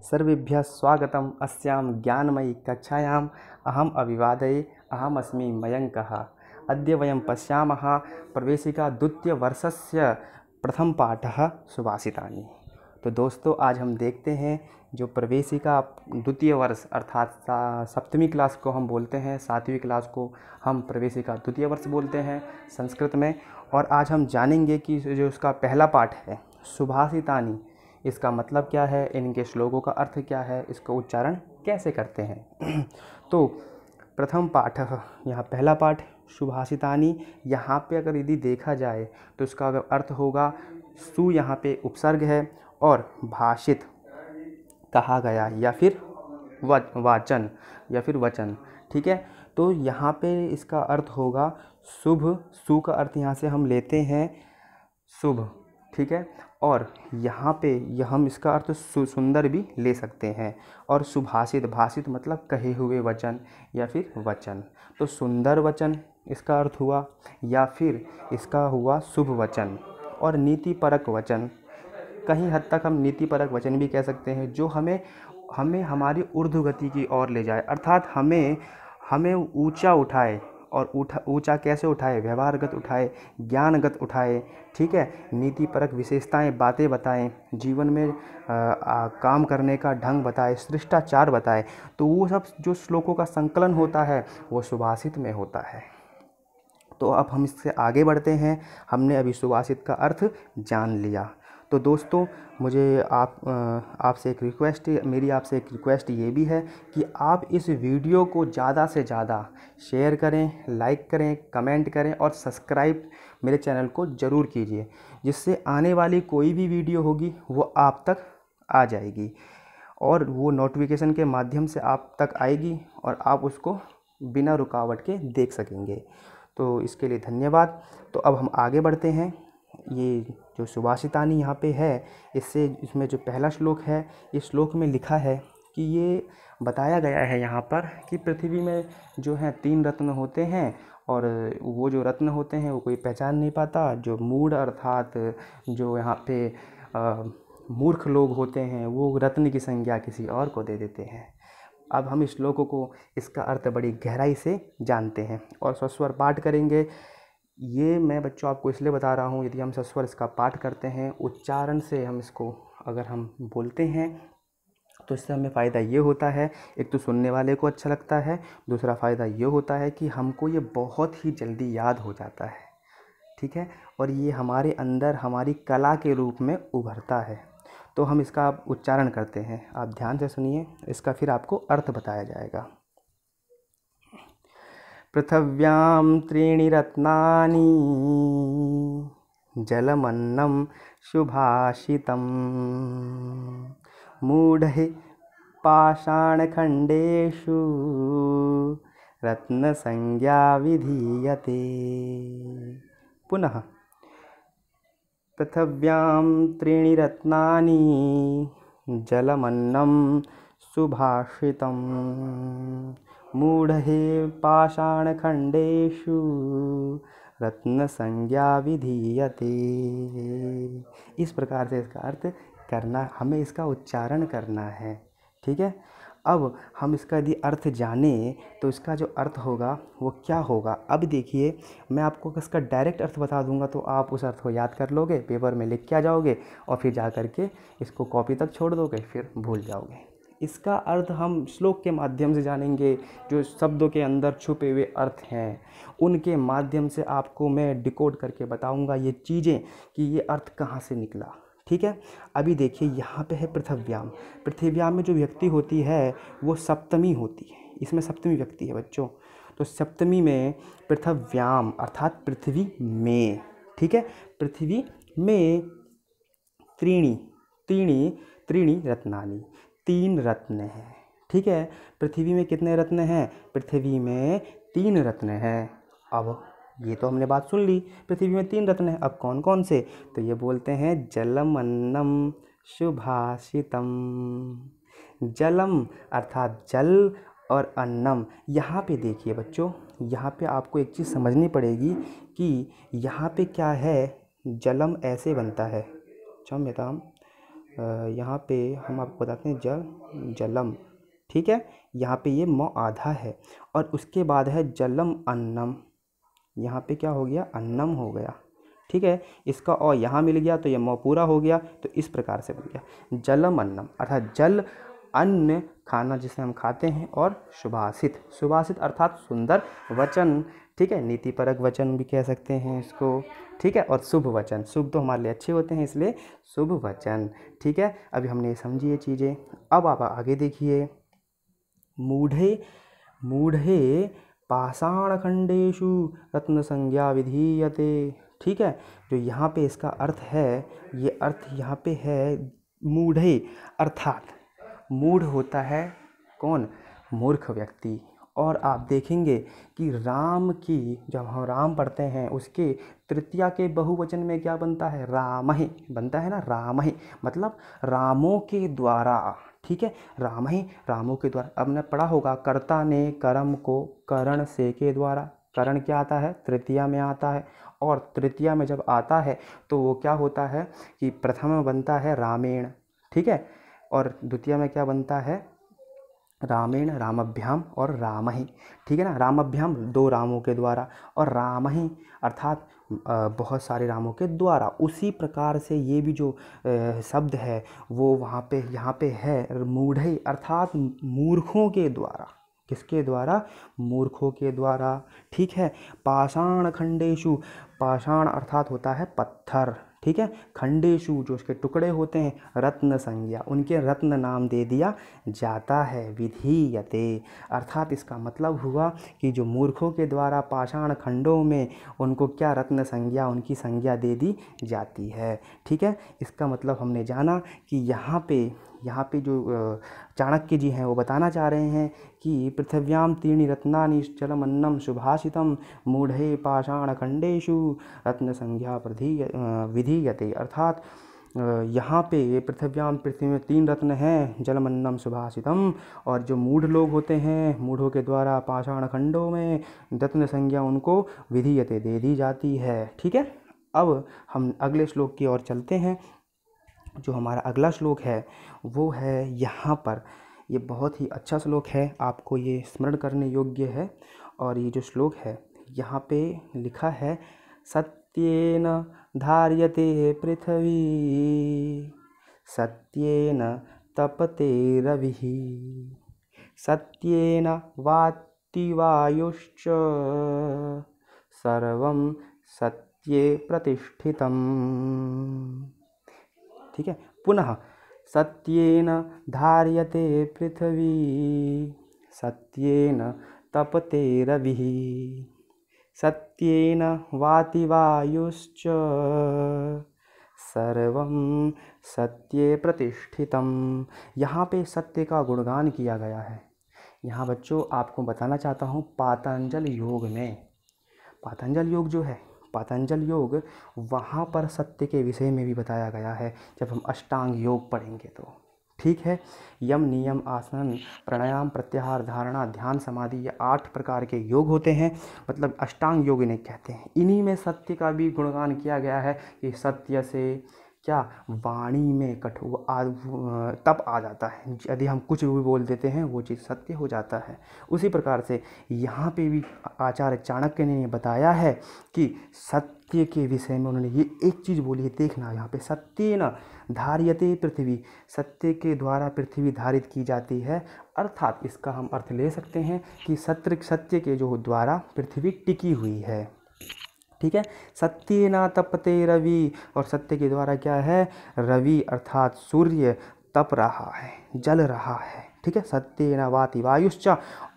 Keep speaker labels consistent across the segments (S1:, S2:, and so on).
S1: सर्वेभ्यः स्वागतम् अस्यां ज्ञानमयी कक्षायाम्। अहम् अभिवादये। अहमस्मि मयङ्कः। अद्य वयं पश्यामः प्रवेशिका द्वितीयवर्षस्य प्रथमपाठः सुभाषितानि। तो दोस्तों, आज हम देखते हैं जो प्रवेशिका द्वितीय वर्ष अर्थात सप्तमी क्लास को हम बोलते हैं, सातवीं क्लास को हम प्रवेशिका द्वितीय वर्ष बोलते हैं संस्कृत में। और आज हम जानेंगे कि जो उसका पहला पाठ है सुभाषितानि, इसका मतलब क्या है, इनके श्लोकों का अर्थ क्या है, इसका उच्चारण कैसे करते हैं। तो प्रथम पाठ, यहाँ पहला पाठ सुभाषितानि। यहाँ पे अगर यदि देखा जाए तो इसका अगर अर्थ होगा, सु यहाँ पे उपसर्ग है और भाषित कहा गया या फिर वाचन या फिर वचन, ठीक है। तो यहाँ पे इसका अर्थ होगा शुभ। सु का अर्थ यहाँ से हम लेते हैं शुभ, ठीक है। और यहाँ पे हम इसका अर्थ सुंदर भी ले सकते हैं। और सुभाषित, भाषित मतलब कहे हुए वचन या फिर वचन। तो सुंदर वचन इसका अर्थ हुआ, या फिर इसका हुआ शुभ वचन। और नीतिपरक वचन, कहीं हद तक हम नीतिपरक वचन भी कह सकते हैं, जो हमें हमारी ऊर्ध्वगति की ओर ले जाए, अर्थात हमें ऊंचा उठाए। और ऊंचा कैसे उठाए, व्यवहारगत उठाए, ज्ञानगत उठाए, ठीक है। नीतिपरक विशेषताएं, बातें बताएं, जीवन में काम करने का ढंग बताए, शिष्टाचार बताए। तो वो सब जो श्लोकों का संकलन होता है वो सुभाषित में होता है। तो अब हम इससे आगे बढ़ते हैं। हमने अभी सुभाषित का अर्थ जान लिया। तो दोस्तों, मुझे मेरी आपसे एक रिक्वेस्ट ये भी है कि आप इस वीडियो को ज़्यादा से ज़्यादा शेयर करें, लाइक करें, कमेंट करें और सब्सक्राइब मेरे चैनल को ज़रूर कीजिए, जिससे आने वाली कोई भी वीडियो होगी वो आप तक आ जाएगी और वो नोटिफिकेशन के माध्यम से आप तक आएगी और आप उसको बिना रुकावट के देख सकेंगे। तो इसके लिए धन्यवाद। तो अब हम आगे बढ़ते हैं। ये जो सुभाषितानि यहाँ पे है, इसमें जो पहला श्लोक है, इस श्लोक में लिखा है कि ये बताया गया है यहाँ पर कि पृथ्वी में जो है 3 रत्न होते हैं और वो जो रत्न होते हैं वो कोई पहचान नहीं पाता। जो मूढ़ अर्थात जो यहाँ पे मूर्ख लोग होते हैं वो रत्न की संज्ञा किसी और को दे देते हैं। अब हम इस श्लोकों को, इसका अर्थ बड़ी गहराई से जानते हैं और सस्वर पाठ करेंगे। ये मैं बच्चों आपको इसलिए बता रहा हूँ, यदि हम सस्वर इसका पाठ करते हैं, उच्चारण से हम इसको अगर हम बोलते हैं तो इससे हमें फ़ायदा ये होता है, एक तो सुनने वाले को अच्छा लगता है, दूसरा फ़ायदा ये होता है कि हमको ये बहुत ही जल्दी याद हो जाता है, ठीक है। और ये हमारे अंदर हमारी कला के रूप में उभरता है। तो हम इसका उच्चारण करते हैं, आप ध्यान से सुनिए, इसका फिर आपको अर्थ बताया जाएगा। पृथिव्यां 3 रत्नानि जलमन्नं सुभाषितं मूढैः पाषाणखण्डेषु रत्नसंज्ञा विधीयते। पुनः, पृथिव्यां 3 रत्नानि जलमन्नं सुभाषितं मूढैः पाषाणखण्डेषु रत्नसंज्ञा विधीयते। इस प्रकार से इसका अर्थ करना, हमें इसका उच्चारण करना है, ठीक है। अब हम इसका यदि अर्थ जाने तो इसका जो अर्थ होगा वो क्या होगा। अब देखिए, मैं आपको इसका डायरेक्ट अर्थ बता दूंगा तो आप उस अर्थ को याद कर लोगे, पेपर में लिख के आ जाओगे और फिर जा कर के इसको कॉपी तक छोड़ दोगे, फिर भूल जाओगे। इसका अर्थ हम श्लोक के माध्यम से जानेंगे। जो शब्दों के अंदर छुपे हुए अर्थ हैं उनके माध्यम से आपको मैं डिकोड करके बताऊंगा ये चीज़ें कि ये अर्थ कहाँ से निकला, ठीक है। अभी देखिए, यहाँ पे है पृथिव्याम। पृथिव्याम में जो व्यक्ति होती है वो सप्तमी होती है, इसमें सप्तमी व्यक्ति है बच्चों। तो सप्तमी में पृथिव्याम अर्थात पृथ्वी में, ठीक है। पृथ्वी में त्रीणि रत्नानि, 3 रत्न हैं, ठीक है। पृथ्वी में कितने रत्न हैं, पृथ्वी में 3 रत्न हैं। अब ये तो हमने बात सुन ली, पृथ्वी में 3 रत्न हैं। अब कौन कौन से, तो ये बोलते हैं जलम अन्नम सुभाषितम। जलम अर्थात जल और अन्नम। यहाँ पे देखिए बच्चों, यहाँ पे आपको एक चीज़ समझनी पड़ेगी कि यहाँ पे क्या है, जलम ऐसे बनता है, क्षम्यताम, यहाँ पे हम आपको बताते हैं जलम, ठीक है। यहाँ पे ये म आधा है और उसके बाद है जलम अन्नम, यहाँ पे क्या हो गया, अन्नम हो गया, ठीक है। इसका और यहाँ मिल गया तो ये म पूरा हो गया, तो इस प्रकार से बन गया जलम अन्नम, अर्थात जल अन्न खाना जिसे हम खाते हैं, और सुभाषित, सुभाषित अर्थात सुंदर वचन, ठीक है, नीतिपरक वचन भी कह सकते हैं इसको, ठीक है। और शुभ वचन, शुभ तो हमारे लिए अच्छे होते हैं इसलिए शुभ वचन, ठीक है। अभी हमने समझी ये चीज़ें। अब आप आगे देखिए, मूढ़े, मूढ़े पाषाणखंडेषु रत्न संज्ञा विधीयते, ठीक है। जो यहाँ पे इसका अर्थ है, ये अर्थ यहाँ पे है मूढ़े, अर्थात मूढ़ होता है कौन, मूर्ख व्यक्ति। और आप देखेंगे कि राम की, जब हम राम पढ़ते हैं उसके तृतीया के बहुवचन में क्या बनता है, रामहि बनता है ना, रामहि मतलब रामों के द्वारा, ठीक है, राम ही रामों के द्वारा। अब ने पढ़ा होगा, कर्ता ने कर्म को करण से के द्वारा, करण क्या आता है, तृतीया में आता है, और तृतीया में जब आता है तो वो क्या होता है कि प्रथम में बनता है रामेण, ठीक है, और द्वितीय में क्या बनता है, रामेण, रामभ्याम और रामहि, ठीक है ना। रामभ्याम दो रामों के द्वारा, और रामहि अर्थात बहुत सारे रामों के द्वारा। उसी प्रकार से ये भी जो शब्द है वो वहाँ पे, यहाँ पे है मूढ़े, अर्थात मूर्खों के द्वारा। किसके द्वारा, मूर्खों के द्वारा, ठीक है। पाषाण खंडेषु, पाषाण अर्थात होता है पत्थर, ठीक है। खंडेषु जो उसके टुकड़े होते हैं, रत्न संज्ञा उनके रत्न नाम दे दिया जाता है, विधीयते अर्थात इसका मतलब हुआ कि जो मूर्खों के द्वारा पाषाण खंडों में उनको क्या रत्न संज्ञा, उनकी संज्ञा दे दी जाती है, ठीक है। इसका मतलब हमने जाना कि यहाँ पे जो चाणक्य जी हैं वो बताना चाह रहे हैं कि पृथिव्याम तीर्णि रत्नानि जलमन्नम सुभाषितम मूढ़े पाषाण खंडेषु रत्न संज्ञा विधीयते, अर्थात यहाँ पे पृथिव्याम, पृथ्वी में 3 रत्न हैं, जलमन्नम सुभाषितम, और जो मूढ़ लोग होते हैं, मूढ़ों के द्वारा पाषाण खंडों में रत्न संज्ञा उनको विधीयते दे दी जाती है, ठीक है। अब हम अगले श्लोक की ओर चलते हैं। जो हमारा अगला श्लोक है वो है यहाँ पर, ये बहुत ही अच्छा श्लोक है, आपको ये स्मरण करने योग्य है। और ये जो श्लोक है यहाँ पे लिखा है, सत्येन धार्यते पृथ्वी, सत्येन तपते रविः, सत्येन वाति वायुश्च, सर्वं सत्ये प्रतिष्ठितम्, ठीक है। पुनः सत्येन धार्यते पृथ्वी, सत्येन तपते रविः, सत्येन वाति वायुश्च, सर्वं सत्ये प्रतिष्ठितम्। यहाँ पे सत्य का गुणगान किया गया है। यहाँ बच्चों आपको बताना चाहता हूँ, पातंजल योग में, पातंजल योग जो है, पातंजल योग वहाँ पर सत्य के विषय में भी बताया गया है, जब हम अष्टांग योग पढ़ेंगे तो, ठीक है। यम, नियम, आसन, प्राणायाम, प्रत्याहार, धारणा, ध्यान, समाधि, ये 8 प्रकार के योग होते हैं, मतलब अष्टांग योग इन्हें कहते हैं। इन्हीं में सत्य का भी गुणगान किया गया है कि सत्य से क्या, वाणी में तप आ जाता है, यदि हम कुछ भी बोल देते हैं वो चीज़ सत्य हो जाता है। उसी प्रकार से यहाँ पे भी आचार्य चाणक्य ने बताया है कि सत्य के विषय में उन्होंने ये एक चीज़ बोली है, देखना यहाँ पे, सत्येन धार्यते पृथ्वी, सत्य के द्वारा पृथ्वी धारित की जाती है, अर्थात इसका हम अर्थ ले सकते हैं कि सत्य के जो द्वारा पृथ्वी टिकी हुई है, ठीक है। सत्येन तपते रवि, और सत्य के द्वारा क्या है, रवि अर्थात सूर्य तप रहा है, जल रहा है, ठीक है। सत्येन वाति वायुश्च,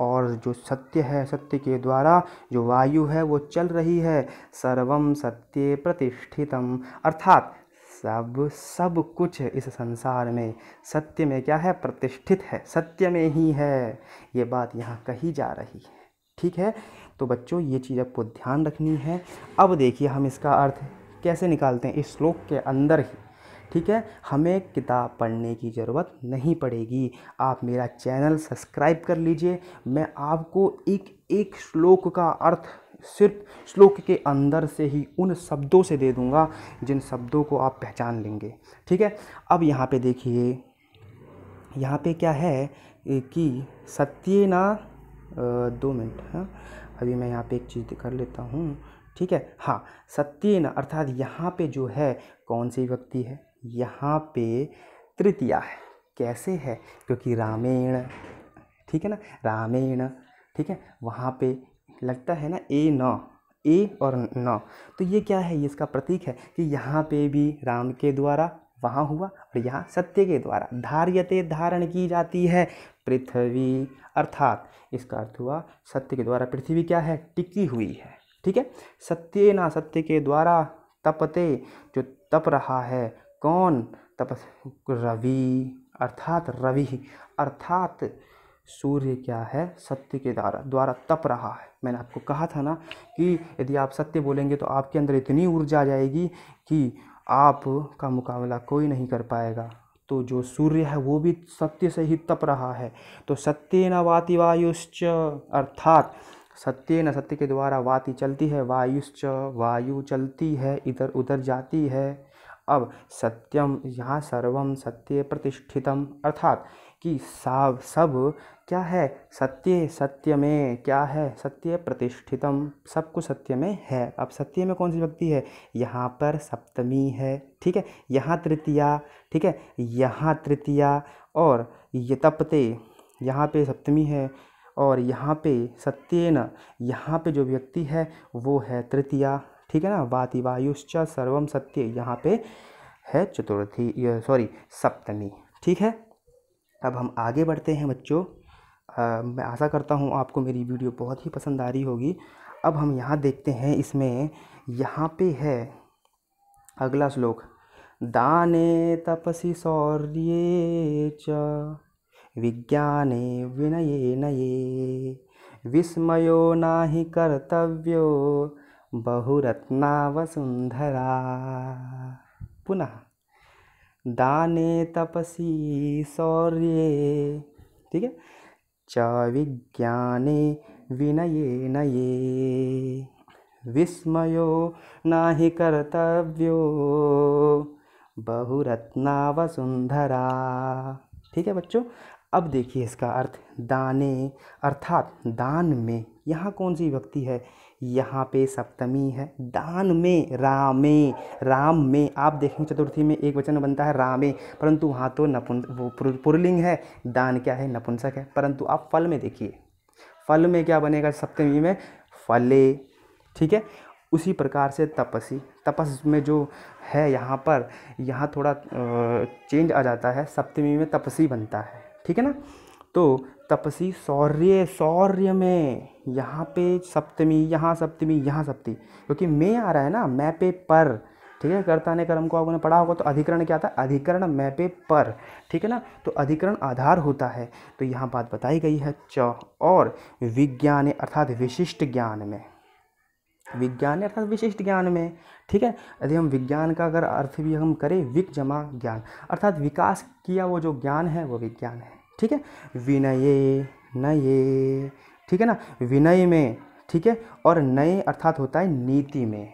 S1: और जो सत्य है, सत्य के द्वारा जो वायु है वो चल रही है, सर्वं सत्ये प्रतिष्ठितम, अर्थात सब कुछ इस संसार में सत्य में क्या है, प्रतिष्ठित है, सत्य में ही है, ये बात यहाँ कही जा रही है, ठीक है। तो बच्चों ये चीज़ आपको ध्यान रखनी है। अब देखिए हम इसका अर्थ कैसे निकालते हैं इस श्लोक के अंदर ही, ठीक है। हमें किताब पढ़ने की ज़रूरत नहीं पड़ेगी, आप मेरा चैनल सब्सक्राइब कर लीजिए, मैं आपको एक एक श्लोक का अर्थ सिर्फ श्लोक के अंदर से ही उन शब्दों से दे दूंगा जिन शब्दों को आप पहचान लेंगे। ठीक है, अब यहाँ पे देखिए, यहाँ पे क्या है कि सत्येन 2 मिनट, हाँ अभी मैं यहाँ पे एक चीज़ कर लेता हूँ। ठीक है, हाँ सत्येन अर्थात यहाँ पे जो है कौन सी विभक्ति है, यहाँ पे तृतीया है। कैसे है, क्योंकि रामेण, ठीक है ना, रामेण, ठीक है, वहाँ पे लगता है ना ए न, ए और न, तो ये क्या है, ये इसका प्रतीक है कि यहाँ पे भी राम के द्वारा वहाँ हुआ और यहाँ सत्य के द्वारा धार्यते धारण की जाती है पृथ्वी, अर्थात इसका अर्थ हुआ सत्य के द्वारा पृथ्वी क्या है, टिकी हुई है। ठीक है, सत्य ना, सत्य के द्वारा तपते, जो तप रहा है कौन, तप रवि, अर्थात रवि, अर्थात सूर्य क्या है, सत्य के द्वारा तप रहा है। मैंने आपको कहा था ना कि यदि आप सत्य बोलेंगे तो आपके अंदर इतनी ऊर्जा आ जाएगी कि आपका मुकाबला कोई नहीं कर पाएगा। तो जो सूर्य है वो भी सत्य से ही तप रहा है। तो सत्येन वाति वायुश्च, अर्थात सत्येन, सत्य के द्वारा वाति चलती है, वायुश्च वायु चलती है, इधर उधर जाती है। अब सत्यम, यहाँ सर्वम सत्य प्रतिष्ठितम, अर्थात कि सब क्या है, सत्य, सत्य में क्या है, सत्य प्रतिष्ठितम, सब कुछ सत्य में है। अब सत्य में कौन सी विभक्ति है, यहाँ पर सप्तमी है। ठीक है, यहाँ तृतीया, ठीक है, यहाँ तृतीया, और ये तपते यहाँ पे सप्तमी है, और यहाँ पे सत्येन, यहाँ पे जो व्यक्ति है वो है तृतीया। ठीक है ना, वाति वायुश्च सर्वम सत्य, यहाँ पे है चतुर्थी, सॉरी सप्तमी। ठीक है, अब हम आगे बढ़ते हैं बच्चों। मैं आशा करता हूँ आपको मेरी वीडियो बहुत ही पसंद आ रही होगी। अब हम यहाँ देखते हैं, इसमें यहाँ पे है अगला श्लोक, दाने तपसि शौर्ये च विज्ञाने विनये नये विस्मयो नाहि कर्तव्यो बहुरत्ना वसुंधरा। पुनः, दाने तपसि शौर्ये, ठीक है, च विज्ञाने विनये नये विस्मयो नाहि कर्तव्यो बहुरत्ना वसुंधरा। ठीक है बच्चों, अब देखिए इसका अर्थ, दाने अर्थात दान में, यहाँ कौन सी विभक्ति है, यहाँ पे सप्तमी है, दान में, रामे, राम में, आप देखेंगे चतुर्थी में एक वचन बनता है रामे, परंतु वहाँ तो वो पुल्लिंग है, दान क्या है, नपुंसक है। परंतु आप फल में देखिए, फल में क्या बनेगा सप्तमी में, फले। ठीक है, उसी प्रकार से तपसी, तपस में जो है यहाँ पर, यहाँ थोड़ा चेंज आ जाता है, सप्तमी में तपसी बनता है। ठीक है ना, तो तपसी शौर्य, शौर्य में यहाँ पे सप्तमी, यहाँ सप्तमी, यहाँ सप्तमी, क्योंकि मैं आ रहा है ना, मैं पे पर। ठीक है, कर्ता ने कर्म को आपने पढ़ा होगा, तो अधिकरण क्या था, अधिकरण मैं पे पर। ठीक है ना, तो अधिकरण आधार होता है, तो यहाँ बात बताई गई है च, और विज्ञान अर्थात विशिष्ट ज्ञान में, विज्ञान अर्थात विशिष्ट ज्ञान में। ठीक है, यदि हम विज्ञान का अगर अर्थ भी हम करें, विक जमा ज्ञान, अर्थात विकास किया वो जो ज्ञान है वो विज्ञान है। ठीक है, विनये नये, ठीक है ना, विनय में, ठीक है, और नए अर्थात होता है नीति में,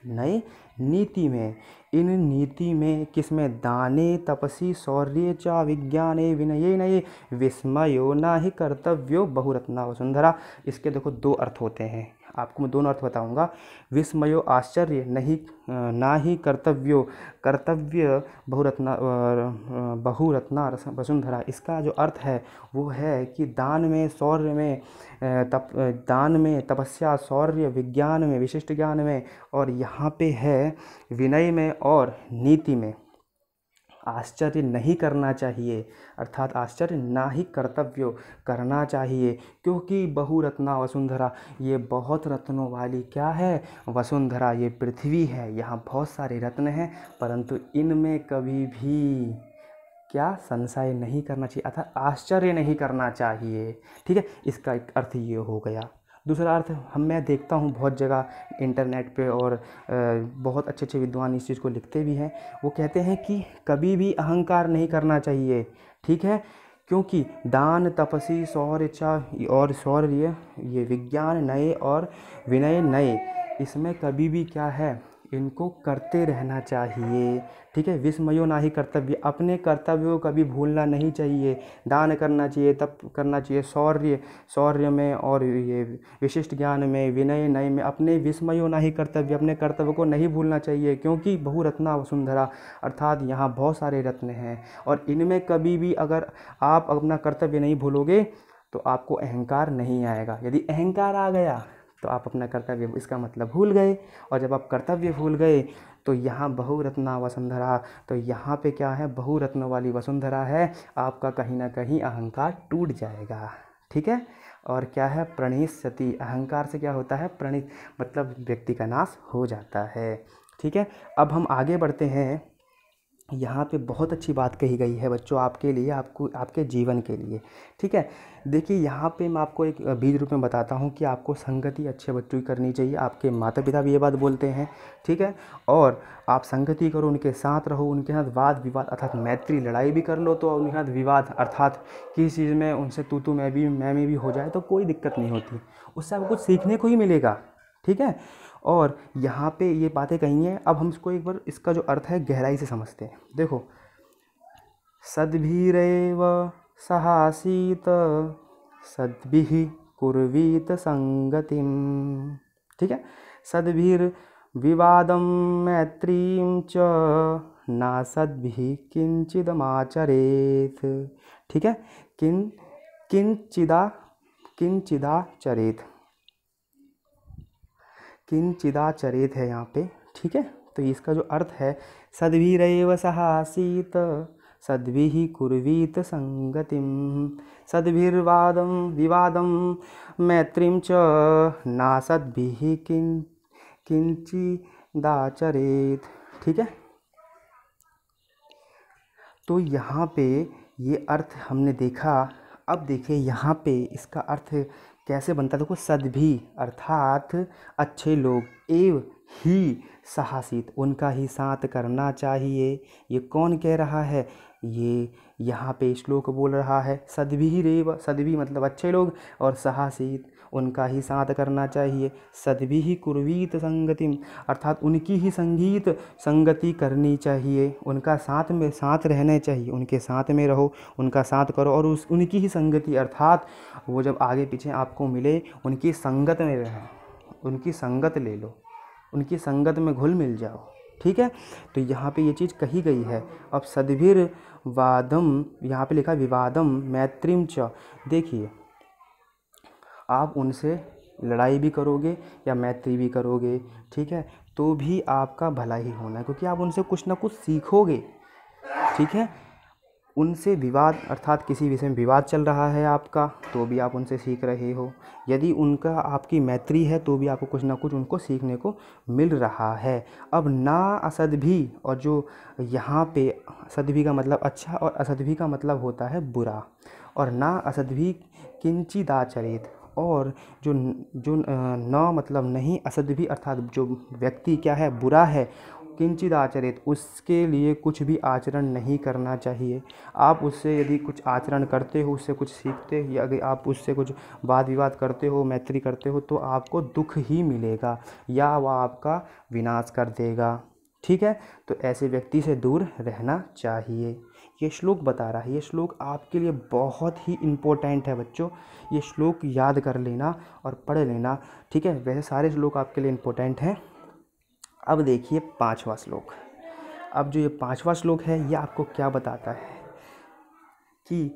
S1: नए नीति में, इन नीति में किसमें, दाने तपसी शौर्ये च विज्ञाने विनये नये विस्मयो नाहि कर्तव्यो बहुरत्ना वसुंधरा। इसके देखो दो अर्थ होते हैं, आपको मैं दोनों अर्थ बताऊंगा। विस्मयो आश्चर्य, नहीं ना ही कर्तव्यो, कर्तव्य बहुरत्ना वसुंधरा, इसका जो अर्थ है वो है कि दान में, शौर्य में, दान में, तपस्या, शौर्य, विज्ञान में, विशिष्ट ज्ञान में, और यहाँ पे है विनय में और नीति में आश्चर्य नहीं करना चाहिए, अर्थात आश्चर्य ना ही कर्तव्य करना चाहिए, क्योंकि बहुरत्ना वसुंधरा, ये बहुत रत्नों वाली क्या है, वसुंधरा, ये पृथ्वी है। यहाँ बहुत सारे रत्न हैं, परंतु इनमें कभी भी क्या संशय नहीं करना चाहिए, अर्थात आश्चर्य नहीं करना चाहिए। ठीक है, इसका एक अर्थ ये हो गया। दूसरा अर्थ मैं देखता हूँ बहुत जगह इंटरनेट पे, और बहुत अच्छे अच्छे विद्वान इस चीज़ को लिखते भी हैं। वो कहते हैं कि कभी भी अहंकार नहीं करना चाहिए। ठीक है, क्योंकि दान तपसी शौर्य चा और शौर्य ये विज्ञान नए और विनय नए, इसमें कभी भी क्या है, इनको करते रहना चाहिए। ठीक है, विस्मयो ना ही कर्तव्य, अपने कर्तव्यों को कभी भूलना नहीं चाहिए। दान करना चाहिए, तप करना चाहिए, शौर्य में और ये विशिष्ट ज्ञान में, विनय नय में अपने विस्मयो ना ही कर्तव्य, अपने कर्तव्य को नहीं भूलना चाहिए। क्योंकि बहुरत्ना वसुंधरा, अर्थात यहाँ बहुत सारे रत्न हैं और इनमें कभी भी अगर आप अपना कर्तव्य नहीं भूलोगे तो आपको अहंकार नहीं आएगा। यदि अहंकार आ गया तो आप अपना कर्तव्य इसका मतलब भूल गए, और जब आप कर्तव्य भूल गए तो यहाँ बहुरत्ना वसुंधरा, तो यहाँ पे क्या है, बहुरत्न वाली वसुंधरा है, आपका कहीं ना कहीं अहंकार टूट जाएगा। ठीक है, और क्या है, प्रणिस्यति, अहंकार से क्या होता है, प्रणित मतलब व्यक्ति का नाश हो जाता है। ठीक है, अब हम आगे बढ़ते हैं। यहाँ पे बहुत अच्छी बात कही गई है बच्चों आपके लिए, आपको आपके जीवन के लिए। ठीक है, देखिए यहाँ पे मैं आपको एक बीज रूप में बताता हूँ कि आपको संगति अच्छे बच्चों की करनी चाहिए। आपके माता पिता भी ये बात बोलते हैं। ठीक है, और आप संगति करो, उनके साथ रहो, उनके साथ वाद विवाद अर्थात मैत्री, लड़ाई भी कर लो तो उनके साथ विवाद अर्थात किसी चीज़ में उनसे तू मैं भी हो जाए तो कोई दिक्कत नहीं होती, उससे आपको कुछ सीखने को ही मिलेगा। ठीक है, और यहाँ पे ये बातें कही हैं। अब हम इसको एक बार इसका जो अर्थ है गहराई से समझते हैं। देखो, सद्भिरेव सहासीत सद्भिः कुर्वीत संगतिम। ठीक है, सद्भिर विवादम मैत्रीं च नासद्भिः किंचिदमाचरेत। ठीक है, किंचिदाचरेत, किंचिदाचरेत है यहाँ पे। ठीक है, तो इसका जो अर्थ है, सद्भिरेव सहासीत सद्भिः कुर्वीत संगतिम सद्भिर्वादम विवादम मैत्रीं च नासद्भिः किंचिदाचरेत। ठीक है, तो यहाँ पे ये अर्थ हमने देखा। अब देखिए यहाँ पे इसका अर्थ कैसे बनता है। देखो, सद्भि अर्थात अच्छे लोग, एव ही साहसित उनका ही साथ करना चाहिए। ये कौन कह रहा है, ये यहाँ पे श्लोक बोल रहा है। सद्भि रेव, सद्भि मतलब अच्छे लोग, और साहसित उनका ही साथ करना चाहिए। सद्भि कुर्वीत संगतिम अर्थात उनकी ही संगति करनी चाहिए, उनका साथ में साथ रहना चाहिए, उनके साथ में रहो, उनका साथ करो, और उनकी ही संगति अर्थात वो जब आगे पीछे आपको मिले उनकी संगत में रहें, उनकी संगत ले लो, उनकी संगत में घुल मिल जाओ। ठीक है, तो यहाँ पे ये चीज़ कही गई है। अब सद्भिर वादम, यहाँ पे लिखा विवादम मैत्रीं च। देखिए, आप उनसे लड़ाई भी करोगे या मैत्री भी करोगे, ठीक है, तो भी आपका भला ही होना है, क्योंकि आप उनसे कुछ ना कुछ सीखोगे। ठीक है, उनसे विवाद अर्थात किसी विषय में विवाद चल रहा है आपका, तो भी आप उनसे सीख रहे हो। यदि उनका आपकी मैत्री है तो भी आपको कुछ ना कुछ उनको सीखने को मिल रहा है। अब ना असद्भि, और जो यहाँ पे सद्भि का मतलब अच्छा और असद्भि का मतलब होता है बुरा, और ना असद्भि किंचिदाचरेत, और जो जो न मतलब नहीं, असद्भि अर्थात जो व्यक्ति क्या है, बुरा है, किंचित आचरित उसके लिए कुछ भी आचरण नहीं करना चाहिए। आप उससे यदि कुछ आचरण करते हो, उससे कुछ सीखते हो, या अगर आप उससे कुछ वाद विवाद करते हो, मैत्री करते हो, तो आपको दुख ही मिलेगा या वह आपका विनाश कर देगा। ठीक है, तो ऐसे व्यक्ति से दूर रहना चाहिए। ये श्लोक बता रहा है, ये श्लोक आपके लिए बहुत ही इम्पोर्टेंट है बच्चों। ये श्लोक याद कर लेना और पढ़ लेना। ठीक है, वैसे सारे श्लोक आपके लिए इम्पोर्टेंट हैं। अब देखिए 5वां श्लोक। अब जो ये 5वां श्लोक है, ये आपको क्या बताता है कि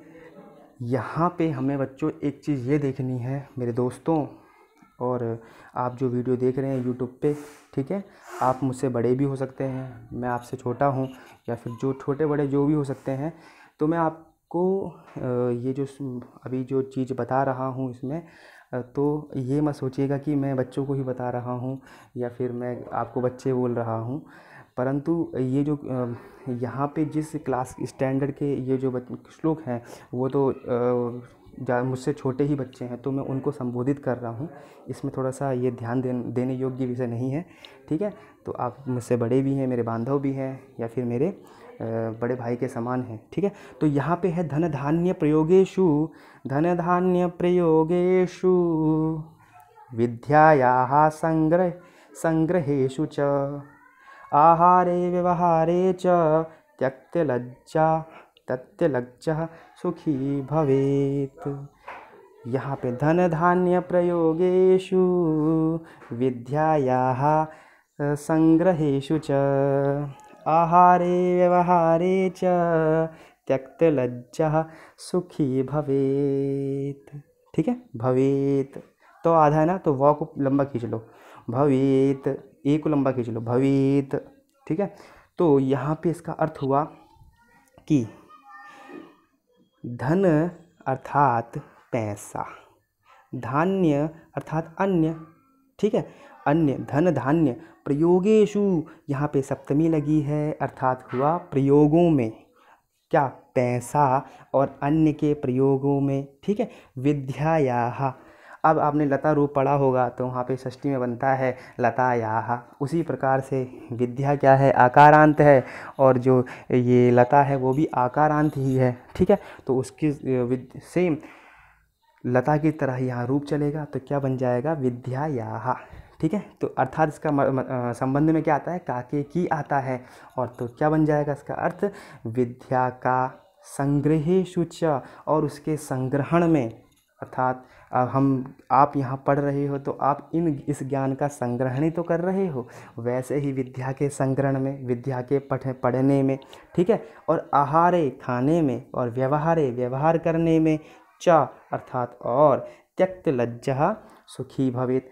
S1: यहाँ पे हमें बच्चों एक चीज़ ये देखनी है मेरे दोस्तों, और आप जो वीडियो देख रहे हैं यूट्यूब पे, ठीक है, आप मुझसे बड़े भी हो सकते हैं, मैं आपसे छोटा हूँ, या फिर जो छोटे बड़े जो भी हो सकते हैं, तो मैं आपको ये जो अभी जो चीज़ बता रहा हूँ इसमें, तो ये मत सोचिएगा कि मैं बच्चों को ही बता रहा हूँ या फिर मैं आपको बच्चे बोल रहा हूँ, परंतु ये जो यहाँ पे जिस क्लास स्टैंडर्ड के ये जो श्लोक हैं, वो तो मुझसे छोटे ही बच्चे हैं, तो मैं उनको संबोधित कर रहा हूँ। इसमें थोड़ा सा ये ध्यान देने योग्य विषय नहीं है। ठीक है, तो आप मुझसे बड़े भी हैं, मेरे बांधव भी हैं, या फिर मेरे बड़े भाई के समान हैं। ठीक है, तो यहाँ पे है धन धान्य प्रयोगेषु, धन धान्य प्रयोगेषु विद्यायाः संग्रहेषु च आहारे व्यवहारे च त्यक्तलज्जः सुखी भवेत्। यहाँ पे धन धान्य प्रयोगेषु विद्यायाः संग्रहेषु च आहारे व्यवहारे च त्यक्तलज्जः सुखी भवेत्। ठीक है, भवेत् तो आधा है ना, तो व को लंबा खींच लो, भवेत्, ए को लंबा खींच लो, भवेत्। ठीक है, तो यहाँ पे इसका अर्थ हुआ कि धन अर्थात पैसा, धान्य अर्थात अन्न। ठीक है, अन्य, धन धान्य, प्रयोगेषु यहाँ पे सप्तमी लगी है, अर्थात हुआ प्रयोगों में, क्या, पैसा और अन्य के प्रयोगों में। ठीक है, विद्यायाः, अब आपने लता रूप पढ़ा होगा तो वहाँ पे षष्ठी में बनता है लतायाः, उसी प्रकार से विद्या क्या है, आकारांत है, और जो ये लता है वो भी आकारांत ही है। ठीक है, तो उसकी सेम लता की तरह यहाँ रूप चलेगा, तो क्या बन जाएगा, विद्यायाः। ठीक है, तो अर्थात इसका संबंध में क्या आता है, काके की आता है, और तो क्या बन जाएगा इसका अर्थ, विद्या का संग्रहेषु च, और उसके संग्रहण में, अर्थात आप यहाँ पढ़ रहे हो तो आप इस ज्ञान का संग्रहण ही तो कर रहे हो, वैसे ही विद्या के संग्रहण में, विद्या के पढ़ने में। ठीक है, और आहारे खाने में, और व्यवहारे व्यवहार करने में, च अर्थात और, त्यक्त लज्जा सुखी भवेत्,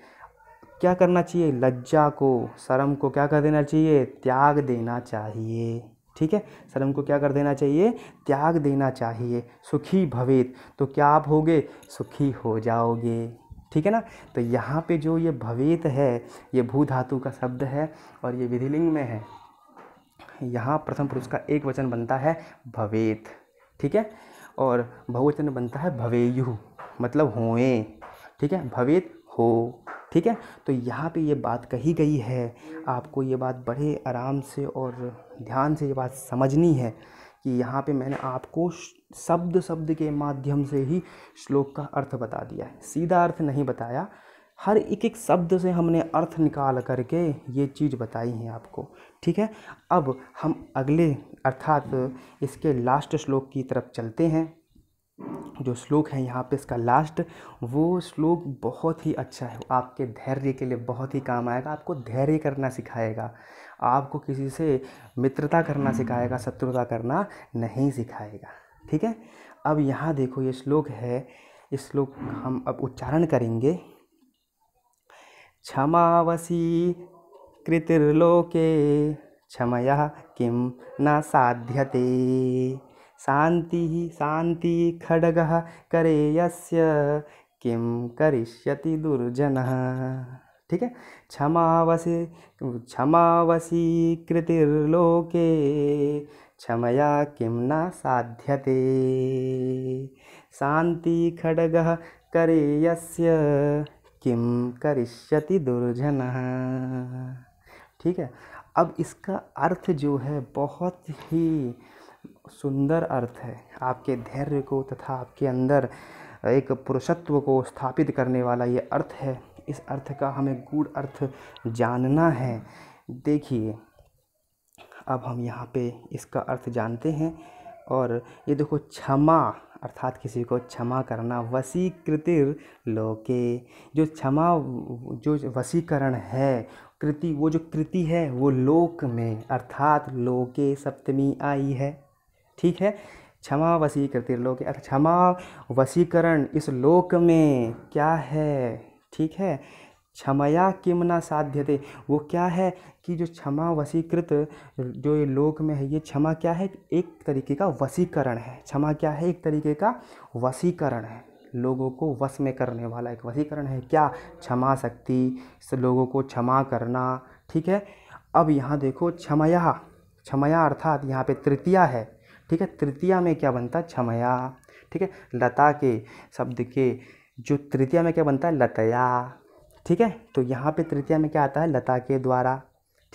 S1: क्या करना चाहिए, लज्जा को, शर्म को क्या कर देना चाहिए, त्याग देना चाहिए। ठीक है, शर्म को क्या कर देना चाहिए, त्याग देना चाहिए। सुखी भवेत्, तो क्या आप होगे, सुखी हो जाओगे। ठीक है ना, तो यहाँ पे जो ये भवेत् है, ये भू धातु का शब्द है और ये विधिलिंग में है। यहाँ प्रथम पुरुष का एक वचन बनता है भवेत्। ठीक है, और बहुवचन बनता है भवेयुः, मतलब होएं। ठीक है, भवेत् हो। ठीक है, तो यहाँ पे ये बात कही गई है, आपको ये बात बड़े आराम से और ध्यान से ये बात समझनी है कि यहाँ पे मैंने आपको शब्द शब्द के माध्यम से ही श्लोक का अर्थ बता दिया है, सीधा अर्थ नहीं बताया, हर एक एक शब्द से हमने अर्थ निकाल करके ये चीज़ बताई है आपको। ठीक है, अब हम अगले अर्थात इसके लास्ट श्लोक की तरफ चलते हैं। जो श्लोक है यहाँ पे इसका लास्ट, वो श्लोक बहुत ही अच्छा है, आपके धैर्य के लिए बहुत ही काम आएगा, आपको धैर्य करना सिखाएगा, आपको किसी से मित्रता करना सिखाएगा, शत्रुता करना नहीं सिखाएगा। ठीक है, अब यहाँ देखो ये श्लोक है, इस श्लोक हम अब उच्चारण करेंगे। क्षमावसी कृतिर्लोके क्षमया किं न साध्यते, शांति खड्गः करे यस्य किं करिष्यति दुर्जनः। ठीक है, क्षमावसी कृतिर्लोके क्षमया किं न साध्यते, शांति खड्गः करे यस्य किं करिष्यति दुर्जनः। ठीक है, अब इसका अर्थ जो है बहुत ही सुंदर अर्थ है, आपके धैर्य को तथा आपके अंदर एक पुरुषत्व को स्थापित करने वाला ये अर्थ है। इस अर्थ का हमें गूढ़ अर्थ जानना है। देखिए, अब हम यहाँ पे इसका अर्थ जानते हैं, और ये देखो, क्षमा अर्थात किसी को क्षमा करना, वशीकृतिर लोके, जो क्षमा, जो वशीकरण है, कृति, वो जो कृति है वो लोक में, अर्थात लोके सप्तमी आई है। ठीक है, क्षमा वशीकृतिर लोके, क्षमा वशीकरण इस लोक में क्या है। ठीक है, क्षमया किम न साध्यते, वो क्या है कि जो क्षमा वशीकृत जो ये लोक में है, ये क्षमा क्या है, एक तरीके का वशीकरण है। क्षमा क्या है, एक तरीके का वशीकरण है, लोगों को वश में करने वाला एक वशीकरण है। क्या, क्षमा शक्ति, लोगों को क्षमा करना। ठीक है, अब यहाँ देखो, क्षमया अर्थात यहाँ पे तृतीया है। ठीक है, तृतीया में क्या बनता है, क्षमया। ठीक है, लता के शब्द के जो तृतीया में क्या बनता है, लतया। ठीक है, तो यहाँ पे तृतीया में क्या आता है, लता के द्वारा।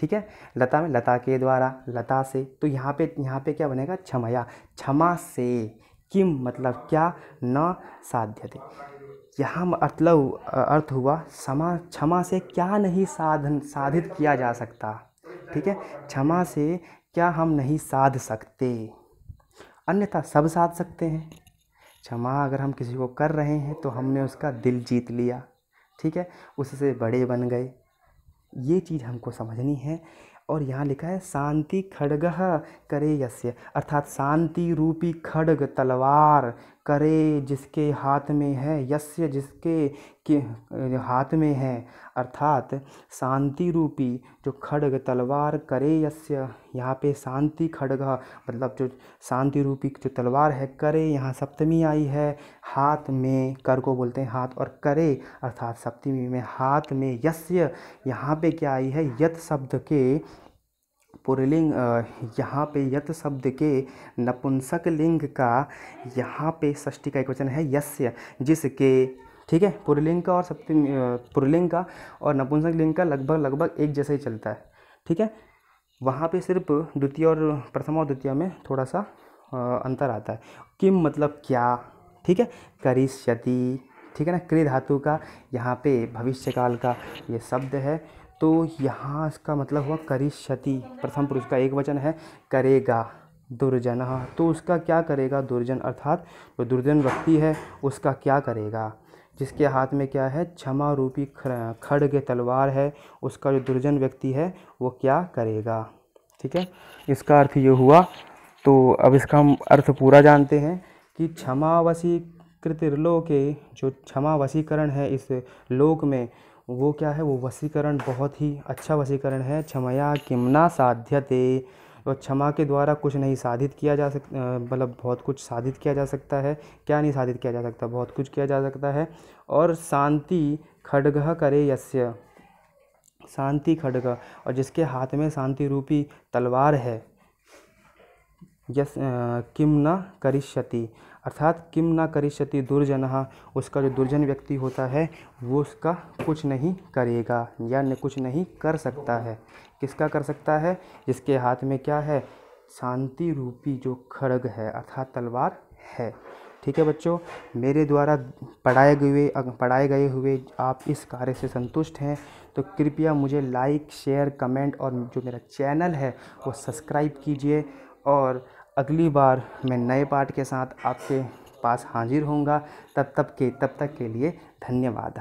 S1: ठीक है। लता में लता के द्वारा, लता से, तो यहाँ पे क्या बनेगा, क्षमया, क्षमा से, किम मतलब क्या, न साध्यते, यहाँ मतलब अर्थ हुआ क्षमा से क्या नहीं साधित किया जा सकता, ठीक है। क्षमा से क्या हम नहीं साध सकते, अन्यथा सब साध सकते हैं। क्षमा अगर हम किसी को कर रहे हैं तो हमने उसका दिल जीत लिया, ठीक है, उससे बड़े बन गए, ये चीज़ हमको समझनी है। और यहाँ लिखा है शांति खड्गः करे यस्य, अर्थात शांति रूपी खड्ग तलवार करे जिसके हाथ में है, यस्य जिसके हाथ में है, अर्थात शांति रूपी जो खड्ग तलवार करे यस्य, यहाँ पे शांति खड्ग मतलब जो शांति रूपी जो तलवार है, करे यहाँ सप्तमी आई है, हाथ में, कर को बोलते हैं हाथ, और करे अर्थात सप्तमी में हाथ में, यस्य यहाँ पे क्या आई है, यत शब्द के पुल्लिंग, यहाँ पे यत शब्द के नपुंसक लिंग का यहाँ पे षष्ठी का एक वचन है यस्य, जिसके, ठीक है। पुल्लिंग का और सप्तमी पुल्लिंग का और नपुंसक लिंग का लगभग एक जैसा ही चलता है, ठीक है। वहाँ पे सिर्फ द्वितीय और प्रथम और द्वितीय में थोड़ा सा अंतर आता है। किम मतलब क्या, ठीक है, करिष्यति, ठीक है ना, क्रिय धातु का यहाँ पे भविष्यकाल का ये शब्द है, तो यहाँ इसका मतलब हुआ करिष्यति, प्रथम पुरुष का एक वचन है, करेगा, दुर्जनः, तो उसका क्या करेगा, दुर्जन, अर्थात जो दुर्जन व्यक्ति है उसका क्या करेगा, जिसके हाथ में क्या है, क्षमा रूपी खड्ग तलवार है, उसका जो दुर्जन व्यक्ति है वो क्या करेगा, ठीक है। इसका अर्थ ये हुआ। तो अब इसका हम अर्थ पूरा जानते हैं कि क्षमा वशीकृतिर्लोके, जो क्षमा वशीकरण है इस लोक में, वो क्या है, वो वशीकरण बहुत ही अच्छा वशीकरण है। क्षमया किम्ना साध्यते, और क्षमा के द्वारा कुछ नहीं साधित किया जा सकता, मतलब बहुत कुछ साधित किया जा सकता है, क्या नहीं साधित किया जा सकता, बहुत कुछ किया जा सकता है। और शांति खड्गः करे यस्य, शांति खड्ग, और जिसके हाथ में शांति रूपी तलवार है, यस किम न करिष्यति, अर्थात किम न करिष्यति दुर्जनः, उसका जो दुर्जन व्यक्ति होता है वो उसका कुछ नहीं करेगा या कुछ नहीं कर सकता है। किसका कर सकता है, जिसके हाथ में क्या है, शांति रूपी जो खड्ग है अर्थात तलवार है, ठीक है। बच्चों, मेरे द्वारा पढ़ाए गए हुए आप इस कार्य से संतुष्ट हैं तो कृपया मुझे लाइक, शेयर, कमेंट और जो मेरा चैनल है वो सब्सक्राइब कीजिए। और अगली बार मैं नए पाठ के साथ आपके पास हाजिर होऊंगा। तब तक के लिए धन्यवाद।